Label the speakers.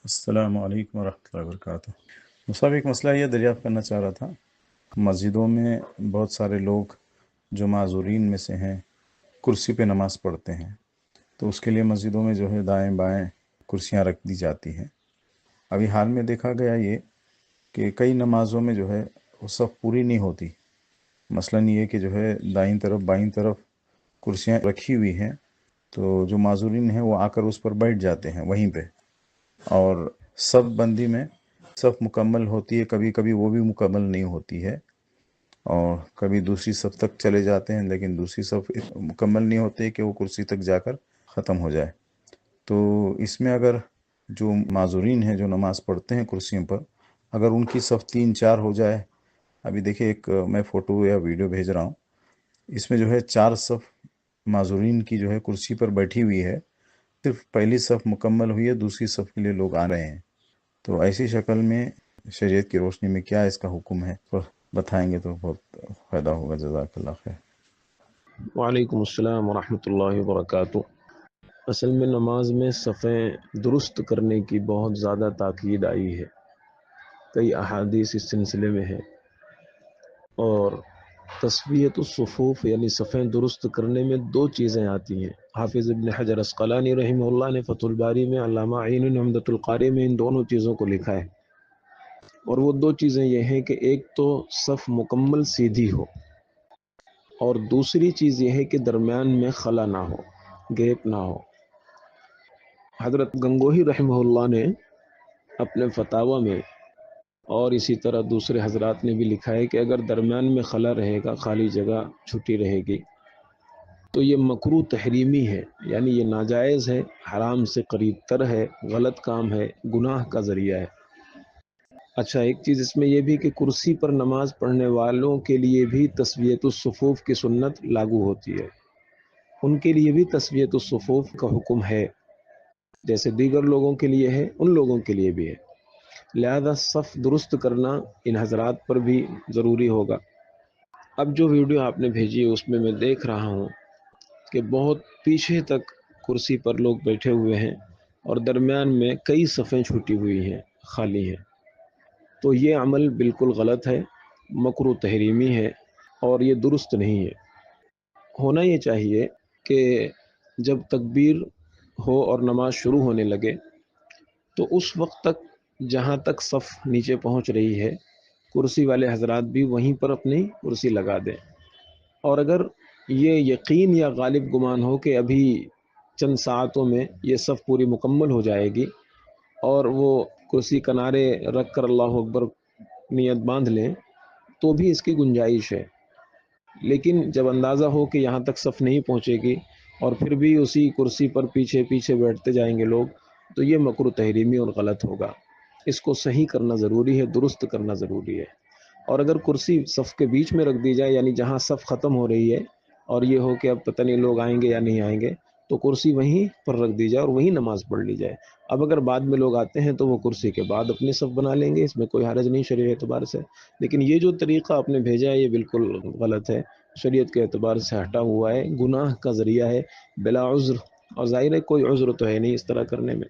Speaker 1: السلام علیکم ورحمۃ اللہ وبرکاتہ۔ مصعب، ایک مسئلہ یہ دریافت کرنا چاہ رہا تھا، مسجدوں میں بہت سارے لوگ جو معذورین میں سے ہیں کرسی پہ نماز پڑھتے ہیں، تو اس کے لیے مسجدوں میں جو ہے دائیں بائیں کرسیاں رکھ دی جاتی ہیں۔ ابھی حال میں دیکھا گیا یہ کہ کئی نمازوں میں جو ہے وہ صف پوری نہیں ہوتی، مثلاً یہ کہ جو ہے دائیں طرف بائیں طرف کرسیاں رکھی ہوئی ہیں، تو جو معذورین ہیں وہ آ کر اس پر بیٹھ جاتے ہیں وہیں پہ، اور صف بندی میں صف مکمل ہوتی ہے، کبھی کبھی وہ بھی مکمل نہیں ہوتی ہے، اور کبھی دوسری صف تک چلے جاتے ہیں لیکن دوسری صف مکمل نہیں ہوتی کہ وہ کرسی تک جا کر ختم ہو جائے۔ تو اس میں اگر جو معذورین ہیں جو نماز پڑھتے ہیں کرسیوں پر، اگر ان کی صف 3 4 ہو جائے، ابھی دیکھیں ایک میں فوٹو یا ویڈیو بھیج رہا ہوں، اس میں جو ہے 4 صف معذورین کی جو ہے کرسی پر بیٹھی ہوئی ہے، صرف پہلی صف مکمل ہوئی ہے، دوسری صف کے لیے لوگ آ رہے ہیں۔ تو ایسی شکل میں شریعت کی روشنی میں کیا اس کا حکم ہے، تو بتائیں گے تو بہت فائدہ ہوگا۔ جزاک اللہ خیر۔
Speaker 2: وعلیکم السلام ورحمۃ اللہ وبرکاتہ۔ اصل میں نماز میں صفیں درست کرنے کی بہت زیادہ تاکید آئی ہے، کئی احادیث اس سلسلے میں ہیں، اور تسویۃ الصفوف یعنی صفیں درست کرنے میں 2 چیزیں آتی ہیں۔ حافظ ابن حجر عسقلانی رحمہ اللہ نے فتح الباری میں، علامہ عین عمدۃ القاری میں ان دونوں چیزوں کو لکھا ہے، اور وہ 2 چیزیں یہ ہیں کہ ایک تو صف مکمل سیدھی ہو، اور دوسری چیز یہ ہے کہ درمیان میں خلا نہ ہو، گیپ نہ ہو۔ حضرت گنگوہی رحمہ اللہ نے اپنے فتاوی میں اور اسی طرح دوسرے حضرات نے بھی لکھا ہے کہ اگر درمیان میں خلا رہے گا، خالی جگہ چھٹی رہے گی، تو یہ مکروہ تحریمی ہے، یعنی یہ ناجائز ہے، حرام سے قریب تر ہے، غلط کام ہے، گناہ کا ذریعہ ہے۔ اچھا، ایک چیز اس میں یہ بھی کہ کرسی پر نماز پڑھنے والوں کے لیے بھی تسویۃ الصفوف کی سنت لاگو ہوتی ہے، ان کے لیے بھی تسویۃ الصفوف کا حکم ہے، جیسے دیگر لوگوں کے لیے ہے ان لوگوں کے لیے بھی ہے، لہذا صف درست کرنا ان حضرات پر بھی ضروری ہوگا۔ اب جو ویڈیو آپ نے بھیجی ہے اس میں میں دیکھ رہا ہوں کہ بہت پیچھے تک کرسی پر لوگ بیٹھے ہوئے ہیں اور درمیان میں کئی صفیں چھوٹی ہوئی ہیں، خالی ہیں، تو یہ عمل بالکل غلط ہے، مکروہ تحریمی ہے، اور یہ درست نہیں ہے۔ ہونا یہ چاہیے کہ جب تکبیر ہو اور نماز شروع ہونے لگے تو اس وقت تک جہاں تک صف نیچے پہنچ رہی ہے، کرسی والے حضرات بھی وہیں پر اپنی کرسی لگا دیں، اور اگر یہ یقین یا غالب گمان ہو کہ ابھی چند ساعتوں میں یہ صف پوری مکمل ہو جائے گی، اور وہ کرسی کنارے رکھ کر اللہ اکبر نیت باندھ لیں، تو بھی اس کی گنجائش ہے۔ لیکن جب اندازہ ہو کہ یہاں تک صف نہیں پہنچے گی اور پھر بھی اسی کرسی پر پیچھے پیچھے بیٹھتے جائیں گے لوگ، تو یہ مکروہ تحریمی اور غلط ہوگا۔ اس کو صحیح کرنا ضروری ہے، درست کرنا ضروری ہے۔ اور اگر کرسی صف کے بیچ میں رکھ دی جائے، یعنی جہاں صف ختم ہو رہی ہے اور یہ ہو کہ اب پتہ نہیں لوگ آئیں گے یا نہیں آئیں گے، تو کرسی وہیں پر رکھ دی جائے اور وہیں نماز پڑھ لی جائے۔ اب اگر بعد میں لوگ آتے ہیں تو وہ کرسی کے بعد اپنی صف بنا لیں گے، اس میں کوئی حرج نہیں شرعی اعتبار سے۔ لیکن یہ جو طریقہ آپ نے بھیجا ہے یہ بالکل غلط ہے، شریعت کے اعتبار سے ہٹا ہوا ہے، گناہ کا ذریعہ ہے، بلا عذر، اور ظاہر ہے کوئی عذر تو ہے نہیں اس طرح کرنے میں۔